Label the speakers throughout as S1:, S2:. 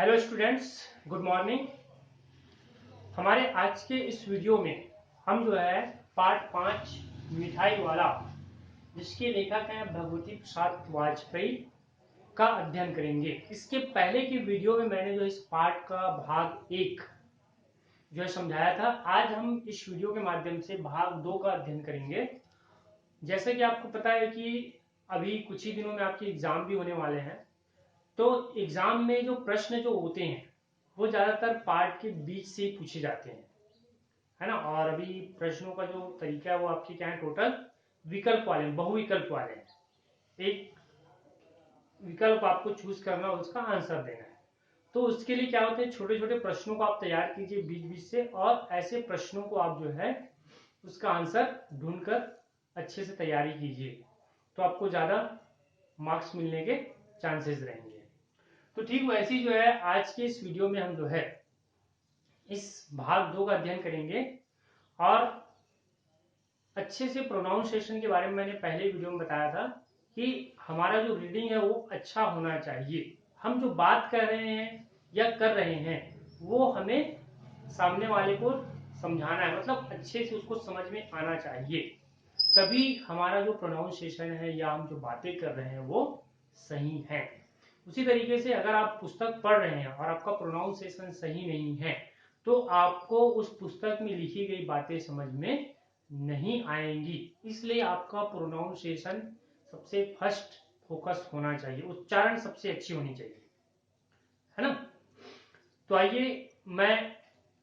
S1: Hello students, good morning. हमारे आज के इस वीडियो में हम जो है पार्ट 5 मिठाई वाला, जिसके लेखक हैं भगवती प्रसाद वाजपेयी, का अध्ययन करेंगे। इसके पहले की वीडियो में मैंने जो इस पार्ट का भाग 1 जो है समझाया था। आज हम इस वीडियो के माध्यम से भाग 2 का अध्ययन करेंगे। जैसे कि आपको पता है कि अभी कुछ ही दिनों में आपके एग्जाम भी होने वाले हैं, तो एग्जाम में जो प्रश्न जो होते हैं वो ज्यादातर पार्ट के बीच से ही पूछे जाते हैं, है ना। और अभी प्रश्नों का जो तरीका है वो आपके क्या है, टोटल विकल्प वाले हैं, बहुविकल्प वाले हैं। एक विकल्प आपको चूज करना और उसका आंसर देना है। तो उसके लिए क्या होते हैं, छोटे छोटे प्रश्नों को आप तैयार कीजिए बीच बीच से, और ऐसे प्रश्नों को आप जो है उसका आंसर ढूंढकर अच्छे से तैयारी कीजिए, तो आपको ज्यादा मार्क्स मिलने के चांसेस रहेंगे। तो ठीक वैसे ही जो है आज के इस वीडियो में हम जो है इस भाग 2 का अध्ययन करेंगे। और अच्छे से प्रोनाउंसिएशन के बारे में मैंने पहले वीडियो में बताया था कि हमारा जो रीडिंग है वो अच्छा होना चाहिए। हम जो बात कर रहे हैं या कर रहे हैं वो हमें सामने वाले को समझाना है, मतलब अच्छे से उसको समझ में आना चाहिए, तभी हमारा जो प्रोनाउंसिएशन है या हम जो बातें कर रहे हैं वो सही है। उसी तरीके से अगर आप पुस्तक पढ़ रहे हैं और आपका प्रोनाउंसिएशन सही नहीं है, तो आपको उस पुस्तक में लिखी गई बातें समझ में नहीं आएंगी। इसलिए आपका प्रोनाउंसिएशन सबसे फर्स्ट फोकस होना चाहिए, उच्चारण सबसे अच्छी होनी चाहिए, है ना। तो आइए मैं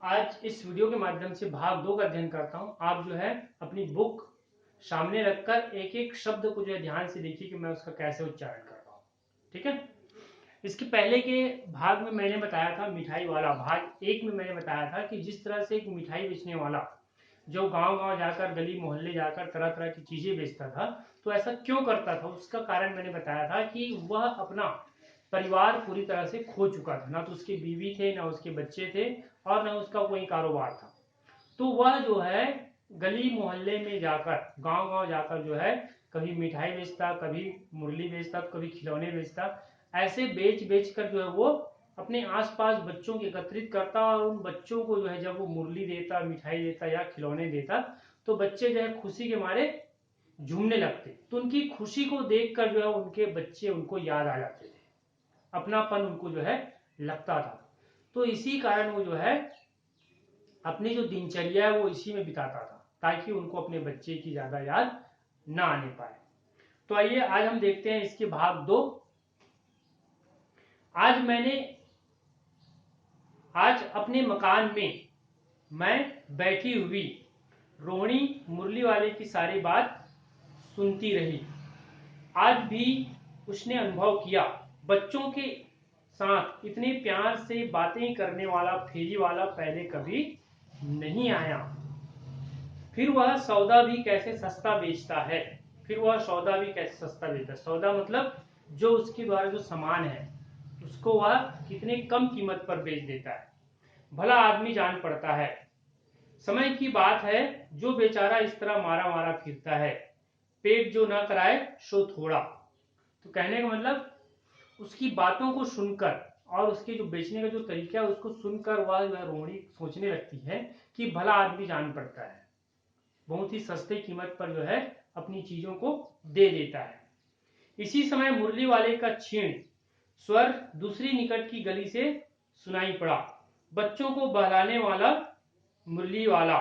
S1: आज इस वीडियो के माध्यम से भाग 2 का अध्ययन करता हूं। आप जो है अपनी बुक सामने रखकर एक एक शब्द को जो है ध्यान से देखिए कि मैं उसका कैसे उच्चारण कर रहा हूं, ठीक है। इसके पहले के भाग में मैंने बताया था, मिठाई वाला भाग 1 में मैंने बताया था कि जिस तरह से एक मिठाई बेचने वाला जो गांव गांव जाकर, गली मोहल्ले जाकर तरह तरह की चीजें बेचता था, तो ऐसा क्यों करता था, उसका कारण मैंने बताया था कि वह अपना परिवार पूरी तरह से खो चुका था। ना तो उसके बीवी थे, ना उसके बच्चे थे, और ना उसका कोई कारोबार था। तो वह जो है गली मोहल्ले में जाकर, गांव गांव जाकर जो है कभी मिठाई बेचता, कभी मुरली बेचता, कभी खिलौने बेचता। ऐसे बेच बेच कर जो है वो अपने आसपास बच्चों को एकत्रित करता, और उन बच्चों को जो है जब वो मुरली देता, मिठाई देता या खिलौने देता, तो बच्चे जो है खुशी के मारे झूमने लगते। तो उनकी खुशी को देखकर जो है उनके बच्चे उनको याद आ जाते थे, अपनापन उनको जो है लगता था। तो इसी कारण वो जो है अपनी जो दिनचर्या है वो इसी में बिताता था, ताकि उनको अपने बच्चे की ज्यादा याद ना आने पाए। तो आइए आज हम देखते हैं इसके भाग 2। आज अपने मकान में मैं बैठी हुई रोहिणी मुरली वाले की सारी बात सुनती रही। आज भी उसने अनुभव किया, बच्चों के साथ इतने प्यार से बातें करने वाला फेरी वाला पहले कभी नहीं आया। फिर वह सौदा भी कैसे सस्ता बेचता है। सौदा मतलब जो उसके द्वारा जो सामान है उसको वह कितने कम कीमत पर बेच देता है। भला आदमी जान पड़ता है, समय की बात है जो बेचारा इस तरह मारा मारा फिरता है, पेट जो ना कराए सो थोड़ा। तो कहने का मतलब उसकी बातों को सुनकर और उसके जो बेचने का जो तरीका है उसको सुनकर वह रोहिणी सोचने लगती है कि भला आदमी जान पड़ता है, बहुत ही सस्ते कीमत पर जो है अपनी चीजों को दे देता है। इसी समय मुरली वाले का क्षीण स्वर दूसरी निकट की गली से सुनाई पड़ा, बच्चों को बहलाने वाला मुरली वाला।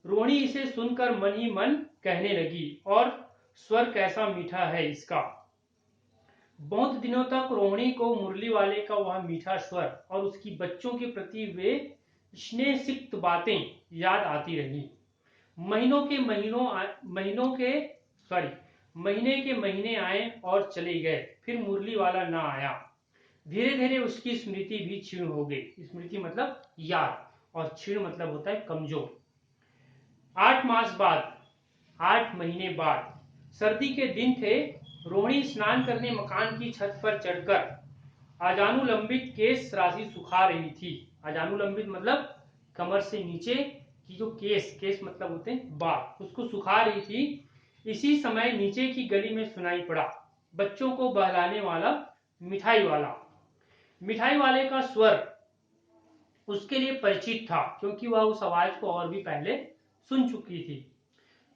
S1: रोहिणी इसे सुनकर मन ही मन कहने लगी, और स्वर कैसा मीठा है इसका। बहुत दिनों तक रोहिणी को मुरली वाले का वह मीठा स्वर और उसकी बच्चों के प्रति वे स्नेहसिक्त बातें याद आती रही। महीने के महीने आए और चले गए, फिर मुरली वाला ना आया। धीरे धीरे उसकी स्मृति भी क्षीण हो गई। स्मृति मतलब याद, और क्षीण मतलब होता है कमजोर। 8 महीने बाद सर्दी के दिन थे। रोहिणी स्नान करने मकान की छत पर चढ़कर अजानुलंबित केश राशि सुखा रही थी। अजानुलंबित मतलब कमर से नीचे की जो केश मतलब होते हैं बाल, उसको सुखा रही थी। इसी समय नीचे की गली में सुनाई पड़ा, बच्चों को बहलाने वाला मिठाई वाला। मिठाई वाले का स्वर उसके लिए परिचित था, क्योंकि वह उस आवाज को और भी पहले सुन चुकी थी।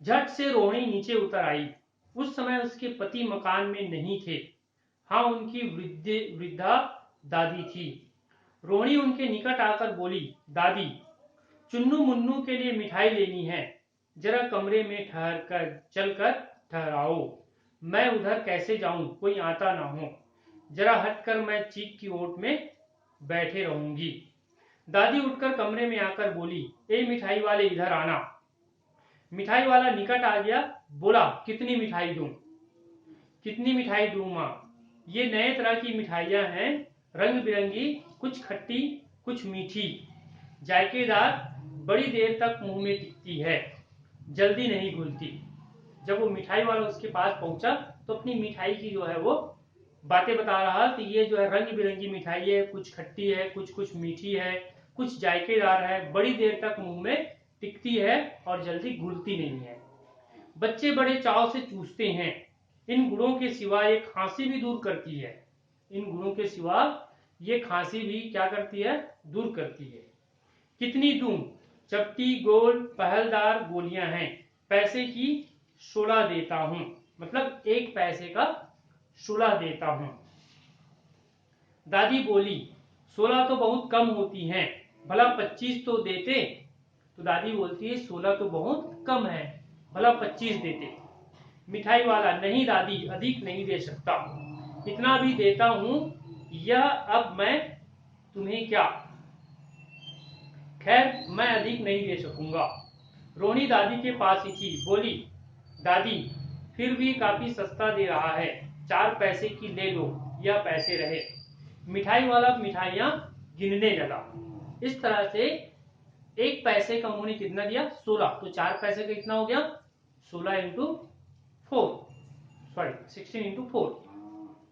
S1: झट से रोहिणी नीचे उतर आई। उस समय उसके पति मकान में नहीं थे। हाँ, उनकी वृद्धा दादी थी। रोहिणी उनके निकट आकर बोली, दादी, चुन्नू मुन्नू के लिए मिठाई लेनी है, जरा कमरे में चलकर ठहराओ। मैं उधर कैसे जाऊं, कोई आता ना हो। जरा हटकर मैं चीक की ओट में बैठे रहूंगी। दादी उठकर कमरे में आकर बोली, ए मिठाई वाले, इधर आना। मिठाई वाला निकट आ गया। बोला, कितनी मिठाई दूं? कितनी मिठाई दूं माँ? ये नए तरह की मिठाइयां हैं, रंग बिरंगी, कुछ खट्टी कुछ मीठी, जायकेदार, बड़ी देर तक मुंह में टिकती है, जल्दी नहीं घुलती। जब वो मिठाई वाला उसके पास पहुंचा तो अपनी मिठाई की जो है वो बातें बता रहा कि ये जो है रंग बिरंगी मिठाई है, कुछ खट्टी है, कुछ कुछ मीठी है, कुछ जायकेदार है, बड़ी देर तक मुंह में टिकती है और जल्दी घुलती नहीं है। बच्चे बड़े चाव से चूसते हैं। इन गुणों के सिवा ये खांसी भी दूर करती है। इन गुणों के सिवा ये खांसी भी क्या करती है? दूर करती है। कितनी दूं? चपटी गोल पहलदार गोलियां हैं, पैसे की 16 देता हूं। मतलब 1 पैसे का 16 देता हूं। दादी बोली, 16 तो बहुत कम होती हैं, भला 25 तो देते। तो दादी बोलती है, 16 तो बहुत कम है, भला 25 देते। मिठाई वाला, नहीं दादी, अधिक नहीं दे सकता, इतना भी देता हूं। यह अब मैं तुम्हें क्या, खैर मैं अधिक नहीं दे सकूंगा। रोहिणी दादी के पास ही थी, बोली, दादी, फिर भी काफी सस्ता दे रहा है, 4 पैसे की ले लो, यह पैसे रहे। मिठाई वाला मिठाइयां गिनने लगा। इस तरह से 1 पैसे का उन्होंने कितना दिया? 16। तो 4 पैसे का कितना हो गया? 16 इंटू 4, सॉरी 16 इंटू 4,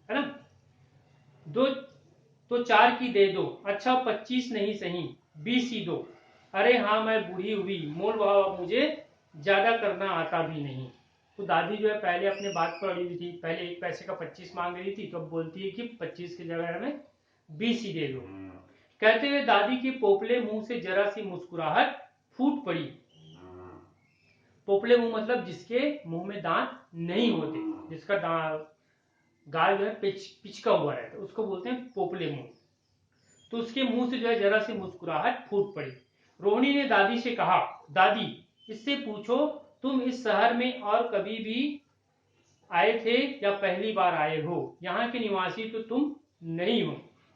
S1: है ना। दो तो 4 की दे दो। अच्छा 25 नहीं सही, 20 ही दो। अरे हाँ, मैं बूढ़ी हुई, मोल भाव मुझे ज्यादा करना आता भी नहीं। तो दादी जो है पहले अपने बात पर अड़ी हुई थी, पहले 1 पैसे का 25 मांग रही थी, तो अब बोलती है कि 25 की जगह हमें 20 ही दे दो। कहते हुए दादी के पोपले मुंह से जरा सी मुस्कुराहट फूट पड़ी। पोपले मुंह मतलब जिसके मुंह में दांत नहीं होते, जिसका गाल जो है पिचका हुआ रहता है, उसको बोलते हैं पोपले मुंह। तो उसके मुंह से जो है जरा सी मुस्कुराहट फूट पड़ी। रोहिणी ने दादी से कहा, दादी, इससे पूछो तुम इस शहर में और कभी भी आए थे या पहली बार आए हो? यहाँ के निवासी तो तुम नहीं हो।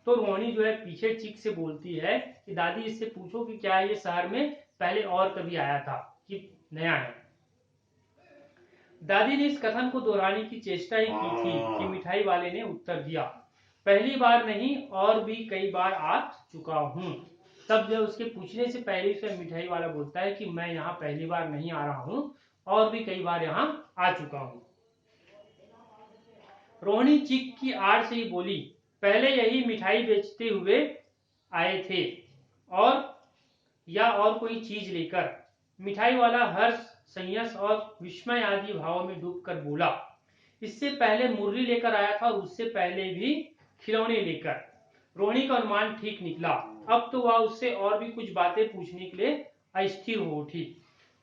S1: तो रोहिणी जो है पीछे चीख से बोलती है कि दादी, इससे पूछो कि क्या ये शहर में पहले और कभी आया था कि नया है। दादी ने इस कथन को दोहराने की चेष्टा ही की थी कि मिठाई वाले ने उत्तर दिया, पहली बार नहीं, और भी कई बार आ चुका हूँ। तब जो उसके पूछने से पहले से मिठाई वाला बोलता है कि मैं यहाँ पहली बार नहीं आ रहा हूँ, और भी कई बार यहाँ आ चुका हूँ। रोहिणी चीख की आड़ से ही बोली, पहले यही मिठाई बेचते हुए आए थे, और कोई चीज लेकर? मिठाई वाला हर्ष, संयस और विस्मय आदि भावों में डूबकर बोला, इससे पहले मुरली लेकर आया था, और उससे पहले भी खिलौने लेकर। रोहिणी का अनुमान ठीक निकला। अब तो वह उससे और भी कुछ बातें पूछने के लिए अस्थिर हो उठी।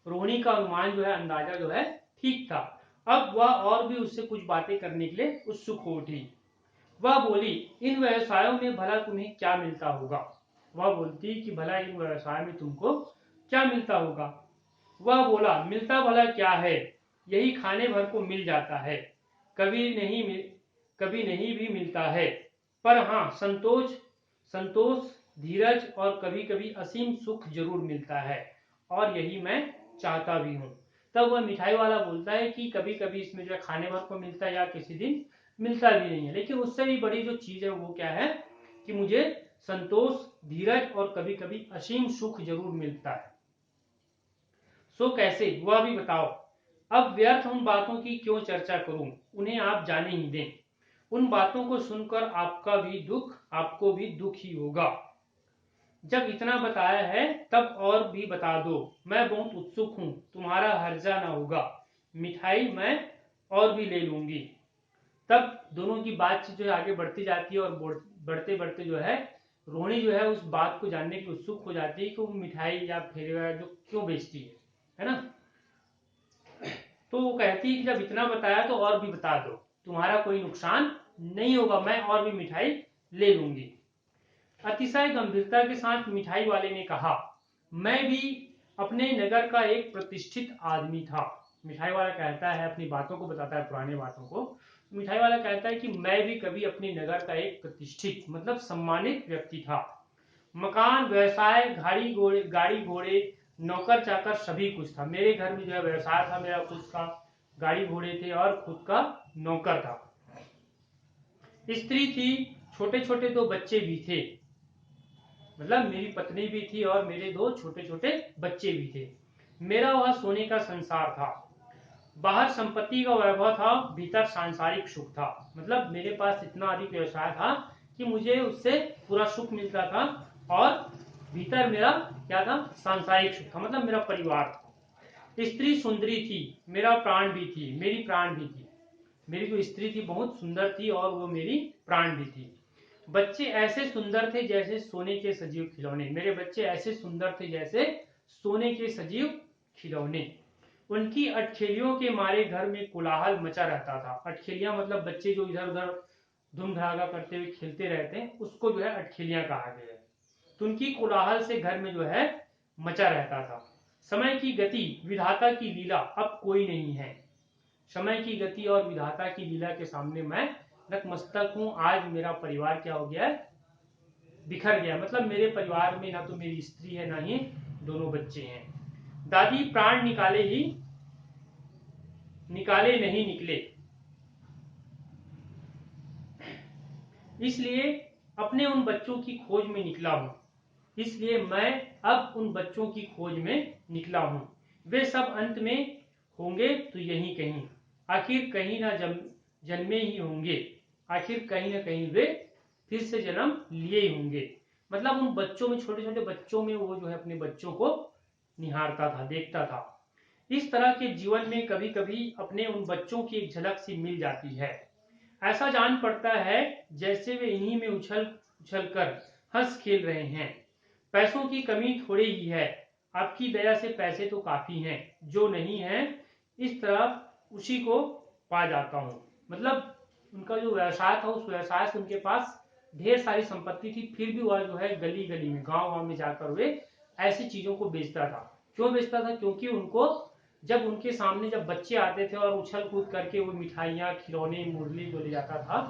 S1: रोहिणी का अनुमान जो है, अंदाजा जो है ठीक था। अब वह और भी उससे कुछ बातें करने के लिए उत्सुक हो उठी। वह बोली, इन व्यवसायों में भला तुम्हें क्या मिलता होगा? वह बोलती कि भला इन व्यवसाय में तुमको क्या मिलता होगा? वह बोला, मिलता भला क्या है, यही खाने भर को मिल जाता है, कभी नहीं भी मिलता है, पर हाँ संतोष, धीरज और कभी कभी असीम सुख जरूर मिलता है, और यही मैं चाहता भी हूँ। तब वह मिठाई वाला बोलता है कि कभी कभी इसमें जो है खाने भर को मिलता है, या किसी दिन मिलता भी नहीं है, लेकिन उससे भी बड़ी जो चीज है वो क्या है कि मुझे संतोष, धीरज और कभी कभी असीम सुख जरूर मिलता है। सो कैसे, वह भी बताओ। अब व्यर्थ उन बातों की क्यों चर्चा करूं, उन्हें आप जाने ही दें। उन बातों को सुनकर आपको भी दुख ही होगा। जब इतना बताया है तब और भी बता दो, मैं बहुत उत्सुक हूं, तुम्हारा हर्जा ना होगा, मिठाई मैं और भी ले लूंगी। तब दोनों की बातचीत जो है आगे बढ़ती जाती है और बढ़ते बढ़ते जो है रोहिणी जो है उस बात को जानने की उत्सुक हो जाती है कि वो मिठाई या फेरे वगैरह जो क्यों बेचती है ना। तो वो कहती है कि जब इतना बताया तो और भी बता दो, तुम्हारा कोई नुकसान नहीं होगा, मैं और भी मिठाई ले लूंगी। अतिशय गंभीरता के साथ मिठाई वाले ने कहा, मैं भी अपने नगर का एक प्रतिष्ठित आदमी था। मिठाई वाला कहता है, अपनी बातों को बताता है, पुरानी बातों को। मिठाई वाला कहता है कि मैं भी कभी अपने नगर का एक प्रतिष्ठित मतलब सम्मानित व्यक्ति था। मकान, व्यवसाय, गाड़ी घोड़े, नौकर चाकर सभी कुछ था। मेरे घर में जो है व्यवसाय था मेरा खुद का, गाड़ी घोड़े थे और खुद का नौकर था। स्त्री थी, छोटे छोटे दो बच्चे भी थे, मतलब मेरी पत्नी भी थी और मेरे दो छोटे छोटे बच्चे भी थे। मेरा वह सोने का संसार था। बाहर संपत्ति का वैभव था, भीतर सांसारिक सुख था। मतलब मेरे पास इतना अधिक व्यवसाय था कि मुझे उससे पूरा सुख मिलता था और भीतर मेरा क्या था, सांसारिक सुख था, मतलब मेरा परिवार था। स्त्री सुंदरी थी, मेरा प्राण भी थी, मेरी प्राण भी थी। मेरी जो स्त्री थी बहुत सुंदर थी और वो मेरी प्राण भी थी। बच्चे ऐसे सुंदर थे जैसे सोने के सजीव खिलौने, मेरे बच्चे ऐसे सुंदर थे जैसे सोने के सजीव खिलौने। उनकी अटखेलियों के मारे घर में कोलाहल मचा रहता था। अटखेलियां मतलब बच्चे जो इधर उधर धूम धड़ाका करते हुए खेलते रहते हैं, उसको जो है अटखेलियां कहा गया है। तो उनकी कोलाहल से घर में जो है मचा रहता था। समय की गति, विधाता की लीला, अब कोई नहीं है। समय की गति और विधाता की लीला के सामने मैं नतमस्तक हूं। आज मेरा परिवार क्या हो गया है, बिखर गया। मतलब मेरे परिवार में ना तो मेरी स्त्री है, ना ही दोनों बच्चे हैं। दादी प्राण निकाले नहीं निकले, इसलिए अपने उन बच्चों की खोज में निकला हूं। इसलिए मैं अब उन बच्चों की खोज में निकला हूं। वे सब अंत में होंगे तो यहीं कहीं, आखिर कहीं ना जन्मे ही होंगे, आखिर कहीं ना कहीं वे फिर से जन्म लिए ही होंगे। मतलब उन बच्चों में, छोटे छोटे बच्चों में वो जो है अपने बच्चों को निहारता था, देखता था। इस तरह के जीवन में कभी कभी अपने उन बच्चों की एक झलक सी मिल जाती है। ऐसा जान पड़ता है जैसे वे इन्हीं में उछल उछल कर हंस खेल रहे हैं। पैसों की कमी थोड़ी ही है, आपकी दया से पैसे तो काफी हैं, जो नहीं है इस तरह उसी को पा जाता हूं। मतलब उनका जो व्यवसाय था, उस व्यवसाय से उनके पास ढेर सारी संपत्ति थी, फिर भी वह जो है गली गली में, गांव गांव में जाकर वे ऐसी चीजों को बेचता था। क्यों बेचता था, क्योंकि उनको जब उनके सामने जब बच्चे आते थे और उछल कूद करके वो मिठाइयाँ, खिलौने, मुरली जो ले जाता था,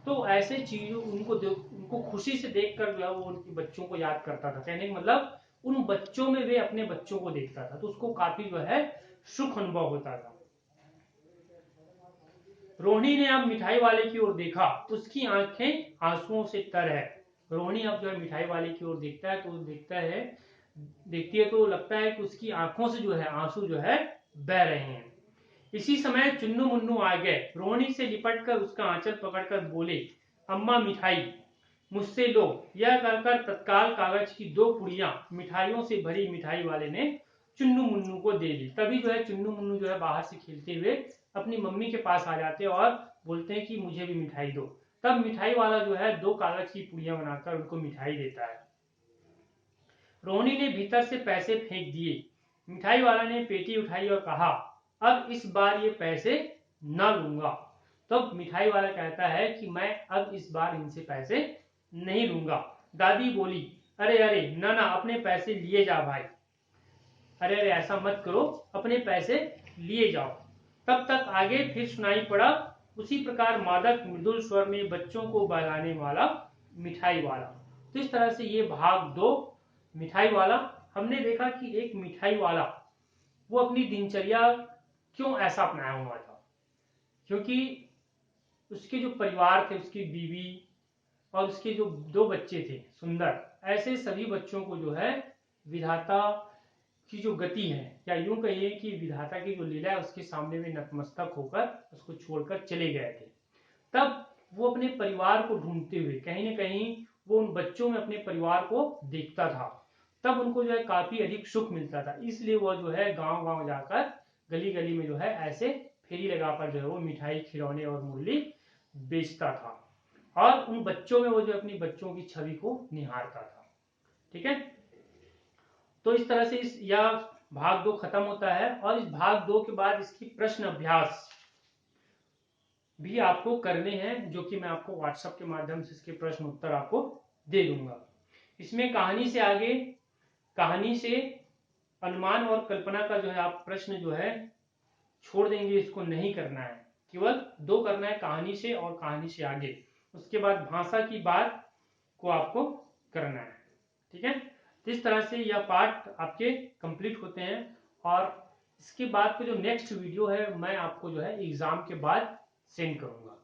S1: तो ऐसे चीजों उनको खुशी से देखकर जो है वो उनके बच्चों को याद करता था। कहने का मतलब उन बच्चों में वे अपने बच्चों को देखता था, तो उसको काफी जो है सुख अनुभव होता था। रोहिणी ने अब मिठाई वाले की ओर देखा, उसकी आंखें आंसुओं से तर है। रोहिणी अब जो है मिठाई वाले की ओर देखता है, तो देखती है तो लगता है कि उसकी आंखों से जो है आंसू जो है बह रहे हैं। इसी समय चुन्नू मुन्नू आ गए, रोहिणी से लिपट कर उसका आंचल पकड़कर बोले, अम्मा मिठाई मुझसे लो। यह कहकर तत्काल कागज की दो पुड़ियां मिठाइयों से भरी मिठाई वाले ने चुन्नू मुन्नू को दे दी। तभी जो है चुन्नू मुन्नू जो है बाहर से खेलते हुए अपनी मम्मी के पास आ जाते हैं और बोलते हैं कि मुझे भी मिठाई दो। तब मिठाई वाला जो है दो कागज की पुड़ियां बनाकर उनको मिठाई देता है। रोहिणी ने भीतर से पैसे फेंक दिए। मिठाई वाला ने पेटी उठाई और कहा, अब इस बार ये पैसे न लूंगा। तो मिठाई वाला कहता है कि मैं अब इस बार इनसे पैसे नहीं लूंगा। दादी बोली, अरे अरे ना ना, अपने पैसे लिए जा भाई, अरे अरे ऐसा मत करो, अपने पैसे लिए जाओ। तब तक आगे फिर सुनाई पड़ा उसी प्रकार मादक मृदुल स्वर में बच्चों को बहलाने वाला मिठाई वाला। तो इस तरह से ये भाग दो, मिठाई वाला। हमने देखा कि एक मिठाई वाला वो अपनी दिनचर्या क्यों ऐसा अपनाया हुआ था, क्योंकि उसके जो परिवार थे, उसकी बीवी और उसके जो दो बच्चे थे सुंदर, ऐसे सभी बच्चों को जो है विधाता की जो गति है, या यूं कहिए कि विधाता की जो लीला है, उसके सामने में नतमस्तक होकर उसको छोड़कर चले गए थे। तब वो अपने परिवार को ढूंढते हुए कहीं ना कहीं वो उन बच्चों में अपने परिवार को देखता था। तब उनको जो है काफी अधिक सुख मिलता था, इसलिए वो जो है गांव गांव जाकर गली गली में जो है ऐसे फेरी लगाकर जो है वो मिठाई, खिलौने और मुरली बेचता था और उन बच्चों में वो जो अपनी बच्चों की छवि को निहारता था। ठीक है, तो इस तरह से इस यह भाग 2 खत्म होता है और इस भाग 2 के बाद इसकी प्रश्न अभ्यास भी आपको करने हैं, जो कि मैं आपको व्हाट्सएप के माध्यम से इसके प्रश्न उत्तर आपको दे दूंगा। इसमें कहानी से आगे, कहानी से अनुमान और कल्पना का जो है आप प्रश्न जो है छोड़ देंगे, इसको नहीं करना है, केवल 2 करना है, कहानी से और कहानी से आगे। उसके बाद भाषा की बात को आपको करना है। ठीक है, इस तरह से यह पार्ट आपके कंप्लीट होते हैं और इसके बाद का जो नेक्स्ट वीडियो है मैं आपको जो है एग्जाम के बाद सेंड करूंगा।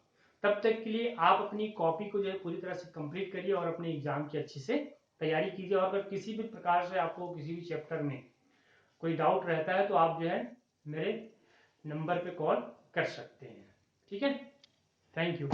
S1: तब तक के लिए आप अपनी कॉपी को जो है पूरी तरह से कंप्लीट करिए और अपने एग्जाम की अच्छी से तैयारी कीजिए। और अगर किसी भी प्रकार से आपको किसी भी चैप्टर में कोई डाउट रहता है तो आप जो है मेरे नंबर पे कॉल कर सकते हैं। ठीक है, थैंक यू।